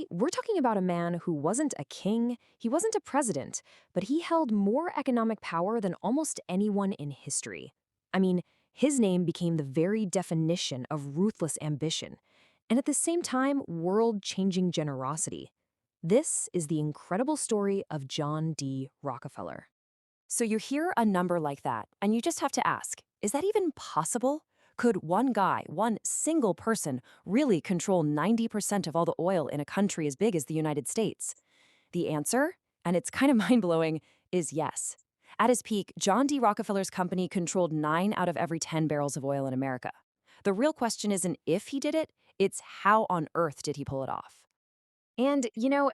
We're talking about a man who wasn't a king, he wasn't a president, but he held more economic power than almost anyone in history. I mean, his name became the very definition of ruthless ambition, and at the same time, world-changing generosity. This is the incredible story of John D. Rockefeller. So you hear a number like that, and you just have to ask, is that even possible? Could one guy, one single person, really control 90% of all the oil in a country as big as the United States? The answer, and it's kind of mind-blowing, is yes. At his peak, John D. Rockefeller's company controlled 9 out of every 10 barrels of oil in America. The real question isn't if he did it, it's how on earth did he pull it off? And,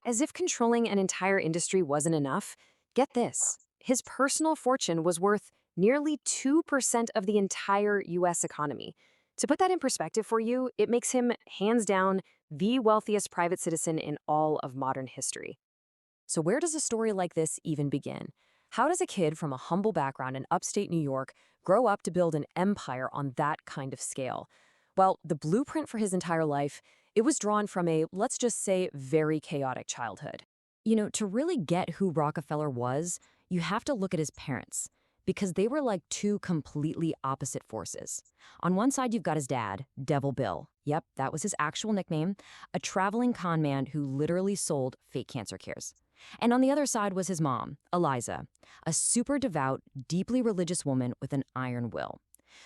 as if controlling an entire industry wasn't enough, get this. His personal fortune was worth nearly 2% of the entire US economy. To put that in perspective for you, it makes him, hands down, the wealthiest private citizen in all of modern history. So where does a story like this even begin? How does a kid from a humble background in upstate New York grow up to build an empire on that kind of scale? Well, the blueprint for his entire life, it was drawn from a, let's just say, very chaotic childhood. To really get who Rockefeller was, you have to look at his parents, because they were like two completely opposite forces. On one side, you've got his dad, Devil Bill. Yep, that was his actual nickname, a traveling con man who literally sold fake cancer cures. And on the other side was his mom, Eliza, a super devout, deeply religious woman with an iron will.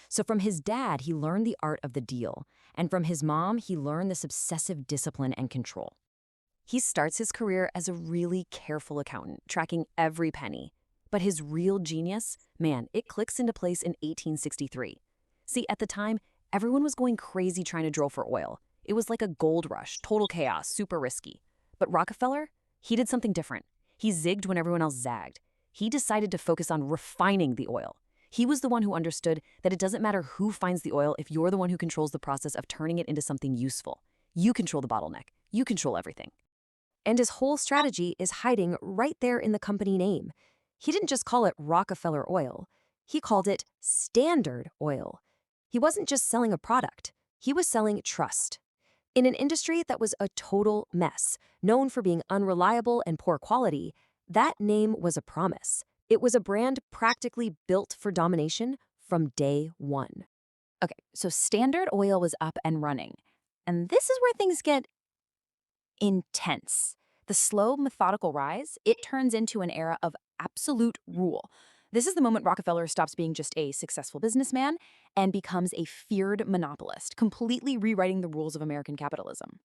So from his dad, he learned the art of the deal, and from his mom, he learned this obsessive discipline and control. He starts his career as a really careful accountant, tracking every penny. But his real genius, man, it clicks into place in 1863. See, at the time, everyone was going crazy trying to drill for oil. It was like a gold rush, total chaos, super risky. But Rockefeller, he did something different. He zigged when everyone else zagged. He decided to focus on refining the oil. He was the one who understood that it doesn't matter who finds the oil if you're the one who controls the process of turning it into something useful. You control the bottleneck. You control everything. And his whole strategy is hiding right there in the company name. He didn't just call it Rockefeller Oil. He called it Standard Oil. He wasn't just selling a product. He was selling trust. In an industry that was a total mess, known for being unreliable and poor quality, that name was a promise. It was a brand practically built for domination from day one. Okay, so Standard Oil was up and running. And this is where things get intense. The slow, methodical rise, it turns into an era of absolute rule. This is the moment Rockefeller stops being just a successful businessman and becomes a feared monopolist, completely rewriting the rules of American capitalism.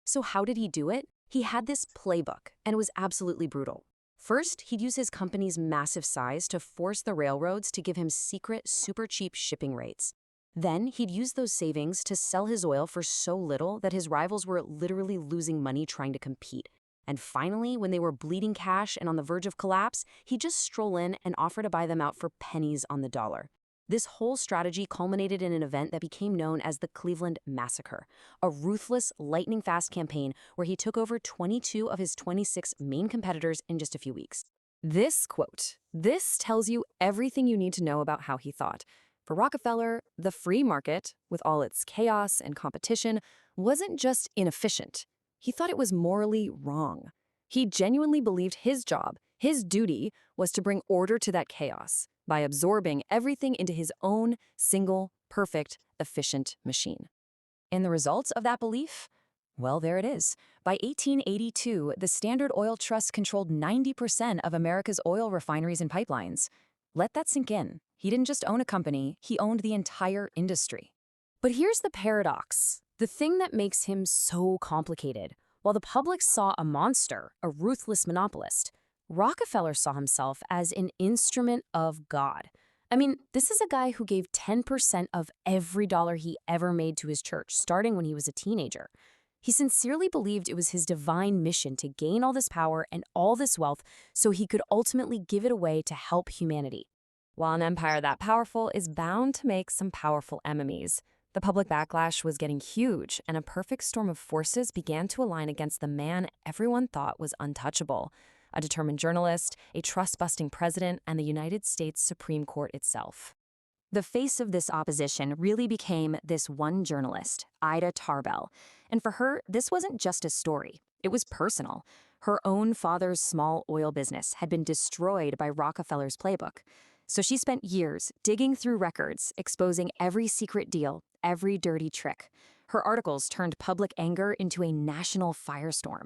So how did he do it? He had this playbook, and it was absolutely brutal. First, he'd use his company's massive size to force the railroads to give him secret, super cheap shipping rates. Then, he'd use those savings to sell his oil for so little that his rivals were literally losing money trying to compete. And finally, when they were bleeding cash and on the verge of collapse, he'd just stroll in and offer to buy them out for pennies on the dollar. This whole strategy culminated in an event that became known as the Cleveland Massacre, a ruthless, lightning-fast campaign where he took over 22 of his 26 main competitors in just a few weeks. This quote, this tells you everything you need to know about how he thought. For Rockefeller, the free market, with all its chaos and competition, wasn't just inefficient. He thought it was morally wrong. He genuinely believed his job, his duty, was to bring order to that chaos by absorbing everything into his own single, perfect, efficient machine. And the results of that belief? Well, there it is. By 1882, the Standard Oil Trust controlled 90% of America's oil refineries and pipelines. Let that sink in. He didn't just own a company, he owned the entire industry. But here's the paradox, the thing that makes him so complicated. While the public saw a monster, a ruthless monopolist, Rockefeller saw himself as an instrument of God. I mean, this is a guy who gave 10% of every dollar he ever made to his church, starting when he was a teenager. He sincerely believed it was his divine mission to gain all this power and all this wealth so he could ultimately give it away to help humanity. While an empire that powerful is bound to make some powerful enemies, the public backlash was getting huge, and a perfect storm of forces began to align against the man everyone thought was untouchable: a determined journalist, a trust-busting president, and the United States Supreme Court itself. The face of this opposition really became this one journalist, Ida Tarbell. And for her, this wasn't just a story. It was personal. Her own father's small oil business had been destroyed by Rockefeller's playbook. So she spent years digging through records, exposing every secret deal, every dirty trick. Her articles turned public anger into a national firestorm.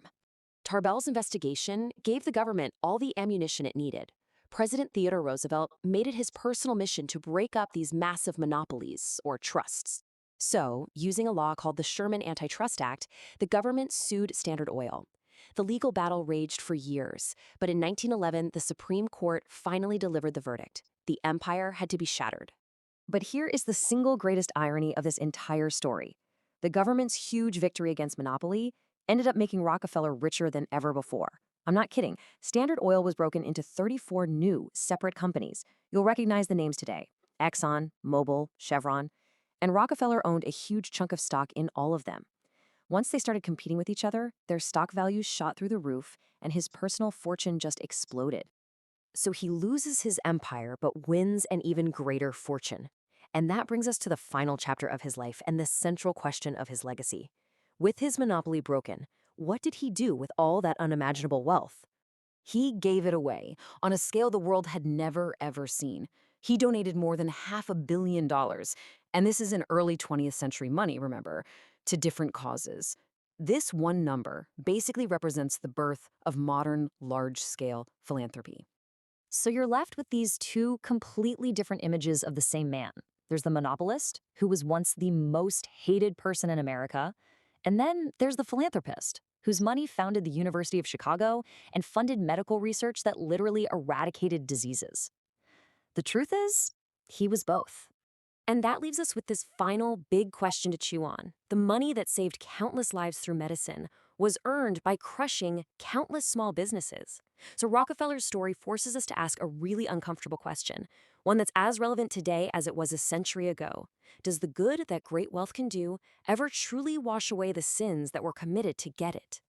Tarbell's investigation gave the government all the ammunition it needed. President Theodore Roosevelt made it his personal mission to break up these massive monopolies, or trusts. So, using a law called the Sherman Antitrust Act, the government sued Standard Oil. The legal battle raged for years, but in 1911, the Supreme Court finally delivered the verdict. The empire had to be shattered. But here is the single greatest irony of this entire story. The government's huge victory against monopoly ended up making Rockefeller richer than ever before. I'm not kidding. Standard Oil was broken into 34 new, separate companies. You'll recognize the names today: Exxon, Mobil, Chevron. And Rockefeller owned a huge chunk of stock in all of them. Once they started competing with each other, their stock values shot through the roof, and his personal fortune just exploded. So he loses his empire, but wins an even greater fortune. And that brings us to the final chapter of his life and the central question of his legacy. With his monopoly broken, what did he do with all that unimaginable wealth? He gave it away on a scale the world had never, ever seen. He donated more than $500 million, and this is in early 20th century money, remember, to different causes. This one number basically represents the birth of modern, large-scale philanthropy. So you're left with these two completely different images of the same man. There's the monopolist, who was once the most hated person in America, and then there's the philanthropist, whose money founded the University of Chicago and funded medical research that literally eradicated diseases. The truth is, he was both. And that leaves us with this final big question to chew on. The money that saved countless lives through medicine was earned by crushing countless small businesses. So Rockefeller's story forces us to ask a really uncomfortable question, one that's as relevant today as it was a century ago. Does the good that great wealth can do ever truly wash away the sins that were committed to get it?